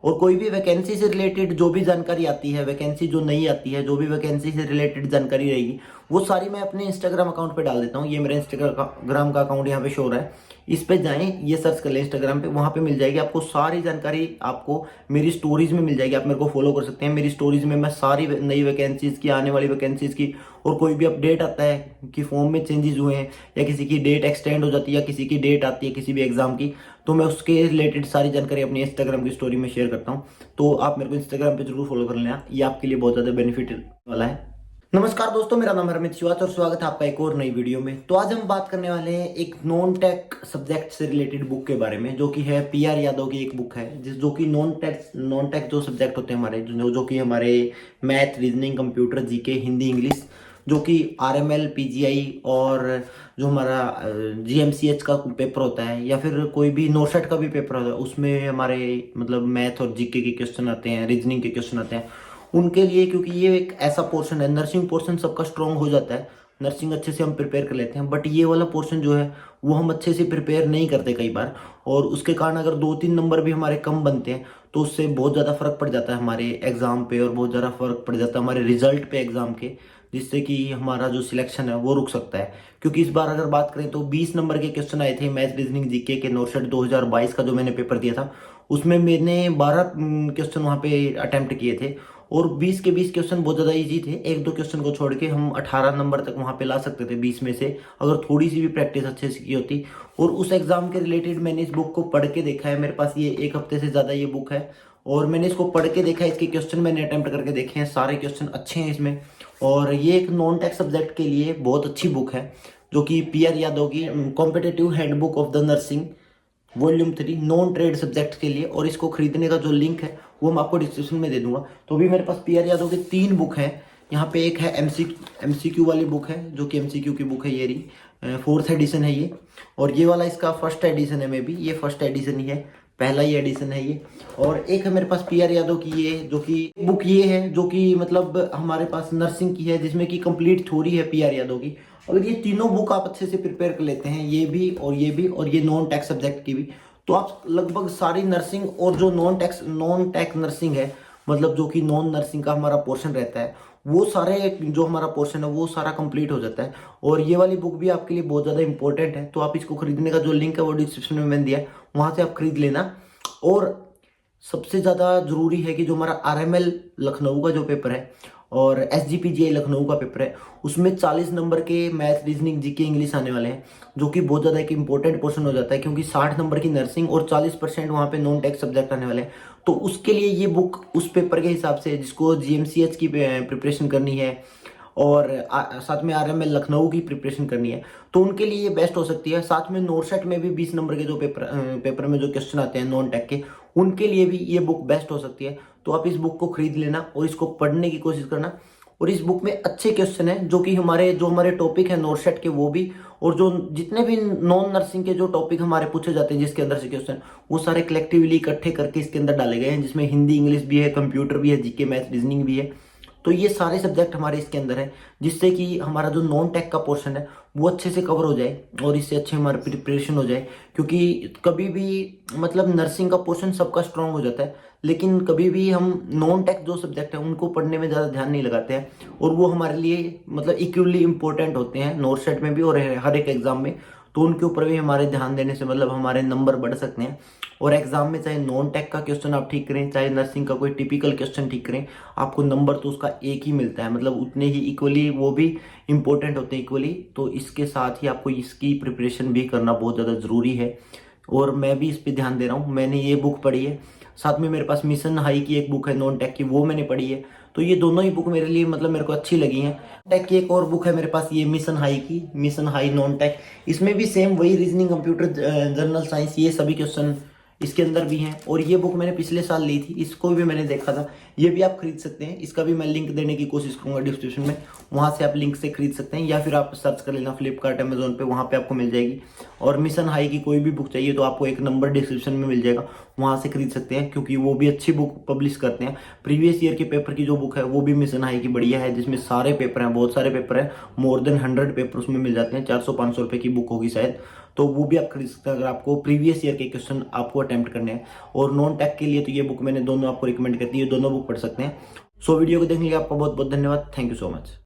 और कोई भी वैकेंसी से रिलेटेड जो भी जानकारी आती है, वैकेंसी जो नहीं आती है, जो भी वैकेंसी से रिलेटेड जानकारी रहेगी वो सारी मैं अपने इंस्टाग्राम अकाउंट पे डाल देता हूँ। ये मेरा इंस्टाग्राम का अकाउंट यहाँ पे शो हो रहा है, इस पे जाएं, ये सर्च कर लें इंस्टाग्राम पे, वहाँ पे मिल जाएगी आपको सारी जानकारी। आपको मेरी स्टोरीज में मिल जाएगी, आप मेरे को फॉलो कर सकते हैं। मेरी स्टोरीज में मैं सारी नई वैकेंसीज की, आने वाली वैकेंसीज की, और कोई भी अपडेट आता है कि फॉर्म में चेंजेस हुए हैं या किसी की डेट एक्सटेंड हो जाती है या किसी की डेट आती है किसी भी एग्जाम की, तो मैं उसके रिलेटेड सारी जानकारी अपनी इंस्टाग्राम की स्टोरी में शेयर करता हूँ। तो आप मेरे को इंस्टाग्राम पे जरूर फॉलो कर लेना, ये आपके लिए बहुत ज़्यादा बेनिफिट वाला है। नमस्कार दोस्तों, मेरा नाम है रमित शिवाच और स्वागत है आपका एक और नई वीडियो में। तो आज हम बात करने वाले हैं एक नॉन टेक सब्जेक्ट से रिलेटेड बुक के बारे में, जो कि है पीआर यादव की एक बुक है, जो कि नॉन टेक जो सब्जेक्ट होते हैं हमारे, जो कि हमारे math, reasoning, computer, GK, Hindi, English, जो कि आरएमएल, पीजीआई और जो हमारा जीएमसीएच का पेपर होता है या फिर कोई भी नोसेट का भी पेपर होता है, उसमें हमारे मतलब मैथ और जीके के क्वेश्चन आते हैं, रीजनिंग के क्वेश्चन आते हैं उनके लिए। क्योंकि ये एक ऐसा पोर्शन है, नर्सिंग पोर्शन सबका स्ट्रांग हो जाता है, नर्सिंग अच्छे से हम प्रिपेयर कर लेते हैं, बट ये वाला पोर्शन जो है वो हम अच्छे से प्रिपेयर नहीं करते कई बार, और उसके कारण अगर 2-3 नंबर भी हमारे कम बनते हैं तो उससे बहुत ज़्यादा फर्क पड़ जाता है हमारे एग्जाम पे, और बहुत ज़्यादा फर्क पड़ जाता है हमारे रिजल्ट पे एग्जाम के, जिससे कि हमारा जो सिलेक्शन है वो रुक सकता है। क्योंकि इस बार अगर बात करें तो 20 नंबर के क्वेश्चन आए थे मैथ, रीजनिंग, जीके के नोटसेट 2022 का जो मैंने पेपर दिया था, उसमें मैंने 12 क्वेश्चन वहाँ पे अटेम्प्ट किए थे, और 20 के 20 क्वेश्चन बहुत ज़्यादा इजी थे। एक दो क्वेश्चन को छोड़ के हम 18 नंबर तक वहाँ पे ला सकते थे 20 में से, अगर थोड़ी सी भी प्रैक्टिस अच्छे से की होती। और उस एग्जाम के रिलेटेड मैंने इस बुक को पढ़ के देखा है, मेरे पास ये 1 हफ्ते से ज़्यादा ये बुक है, और मैंने इसको पढ़ के देखा है, इसके क्वेश्चन मैंने अटेम्प्ट करके देखे हैं, सारे क्वेश्चन अच्छे हैं इसमें। और ये एक नॉन टेक सब्जेक्ट के लिए बहुत अच्छी बुक है, जो कि पीआर यादव की competitive handbook of the nursing volume 3 non trade subject के लिए। और इसको खरीदने का जो लिंक है वो मैं आपको डिस्क्रिप्शन में दे दूंगा। तो अभी मेरे पास पीआर यादव की 3 बुक है। यहाँ पे एक है एमसीक्यू वाली बुक है, जो कि एमसीक्यू की बुक है, ये रही 4th एडिशन है ये, और ये वाला इसका फर्स्ट एडिशन है, मे बी ये फर्स्ट एडिशन ही है, पहला ही एडिशन है ये। और एक है मेरे पास पीआर यादव की ये, जो कि बुक ये है जो कि मतलब हमारे पास नर्सिंग की है, जिसमें कि कंप्लीट थ्योरी है पीआर यादव की। अगर ये तीनों बुक आप अच्छे से प्रिपेयर कर लेते हैं, ये भी और ये भी और ये नॉन टेक सब्जेक्ट की भी, तो आप लगभग सारी नर्सिंग और जो नॉन टेक नर्सिंग है, मतलब जो कि नॉन नर्सिंग का हमारा पोर्शन रहता है, वो सारे जो हमारा पोर्शन है वो सारा कंप्लीट हो जाता है। और ये वाली बुक भी आपके लिए बहुत ज़्यादा इंपॉर्टेंट है। तो आप इसको खरीदने का जो लिंक है वो डिस्क्रिप्शन में मैंने दिया है, वहाँ से आप खरीद लेना। और सबसे ज़्यादा ज़रूरी है कि जो हमारा आरएमएल लखनऊ का जो पेपर है और एसजीपीजीआई लखनऊ का पेपर है, उसमें 40 नंबर के मैथ, रीजनिंग, जीके, इंग्लिश आने वाले हैं, जो कि बहुत ज़्यादा एक इंपॉर्टेंट पोर्शन हो जाता है, क्योंकि 60 नंबर की नर्सिंग और 40% वहाँ पे नॉन टेक सब्जेक्ट आने वाले हैं। तो उसके लिए ये बुक उस पेपर के हिसाब से, जिसको जीएमसीएच की प्रिपरेशन करनी है और साथ में आरएमएल लखनऊ की प्रिपरेशन करनी है, तो उनके लिए ये बेस्ट हो सकती है। साथ में नोटसेट में भी 20 नंबर के जो पेपर में जो क्वेश्चन आते हैं नॉन टेक के, उनके लिए भी ये बुक बेस्ट हो सकती है। तो आप इस बुक को खरीद लेना और इसको पढ़ने की कोशिश करना। और इस बुक में अच्छे क्वेश्चन है, जो कि हमारे टॉपिक है नोटसेट के वो भी, और जो जितने भी नॉन नर्सिंग के जो टॉपिक हमारे पूछे जाते हैं जिसके अंदर से क्वेश्चन, वो सारे कलेक्टिवली इकट्ठे करके इसके अंदर डाले गए हैं, जिसमें हिंदी, इंग्लिश भी है, कंप्यूटर भी है, जीके, मैथ, रीजनिंग भी है। तो ये सारे सब्जेक्ट हमारे इसके अंदर है, जिससे कि हमारा जो नॉन टेक का पोर्शन है वो अच्छे से कवर हो जाए और इससे अच्छे हमारी प्रिपरेशन हो जाए। क्योंकि कभी भी मतलब नर्सिंग का पोर्शन सबका स्ट्रांग हो जाता है, लेकिन कभी भी हम नॉन टेक जो सब्जेक्ट है उनको पढ़ने में ज़्यादा ध्यान नहीं लगाते हैं, और वो हमारे लिए मतलब इक्वली इंपॉर्टेंट होते हैं नोट सेट में भी और हर एक एग्जाम में। तो उनके ऊपर भी हमारे ध्यान देने से मतलब हमारे नंबर बढ़ सकते हैं। और एग्जाम में चाहे नॉन टेक का क्वेश्चन आप ठीक करें, चाहे नर्सिंग का कोई टिपिकल क्वेश्चन ठीक करें, आपको नंबर तो उसका एक ही मिलता है, मतलब उतने ही इक्वली वो भी इंपॉर्टेंट होते हैं इक्वली। तो इसके साथ ही आपको इसकी प्रिपरेशन भी करना बहुत ज़्यादा ज़रूरी है, और मैं भी इस पर ध्यान दे रहा हूँ। मैंने ये बुक पढ़ी है, साथ में मेरे पास मिशन हाई की एक बुक है नॉन टेक की, वो मैंने पढ़ी है। तो ये दोनों ही बुक मेरे लिए मतलब मेरे को अच्छी लगी हैं। टेक की एक और बुक है मेरे पास, ये मिशन हाई की, मिशन हाई नॉन टेक, इसमें भी सेम वही रीजनिंग, कंप्यूटर, जनरल साइंस, ये सभी क्वेश्चन इसके अंदर भी हैं। और ये बुक मैंने पिछले साल ली थी, इसको भी मैंने देखा था, ये भी आप खरीद सकते हैं। इसका भी मैं लिंक देने की कोशिश करूंगा डिस्क्रिप्शन में, वहां से आप लिंक से खरीद सकते हैं, या फिर आप सर्च कर लेना फ्लिपकार्ट, अमेजोन पे, वहां पे आपको मिल जाएगी। और मिशन हाई की कोई भी बुक चाहिए तो आपको एक नंबर डिस्क्रिप्शन में मिल जाएगा, वहां से खरीद सकते हैं, क्योंकि वो भी अच्छी बुक पब्लिश करते हैं। प्रीवियस ईयर के पेपर की जो बुक है वो भी मिशन हाई की बढ़िया है, जिसमें सारे पेपर हैं, बहुत सारे पेपर हैं, मोर देन 100 पेपर उसमें मिल जाते हैं। 400-500 रुपए की बुक होगी शायद। तो वो भी आप खरीद सकते हैं अगर आपको प्रीवियस ईयर के क्वेश्चन आपको अटेम्प्ट करने हैं। और नॉन टेक के लिए तो ये बुक मैंने दोनों आपको रिकमेंड करती है, दोनों बुक पढ़ सकते हैं। सो वीडियो को देखने के लिए आपका बहुत बहुत धन्यवाद। Thank you so much.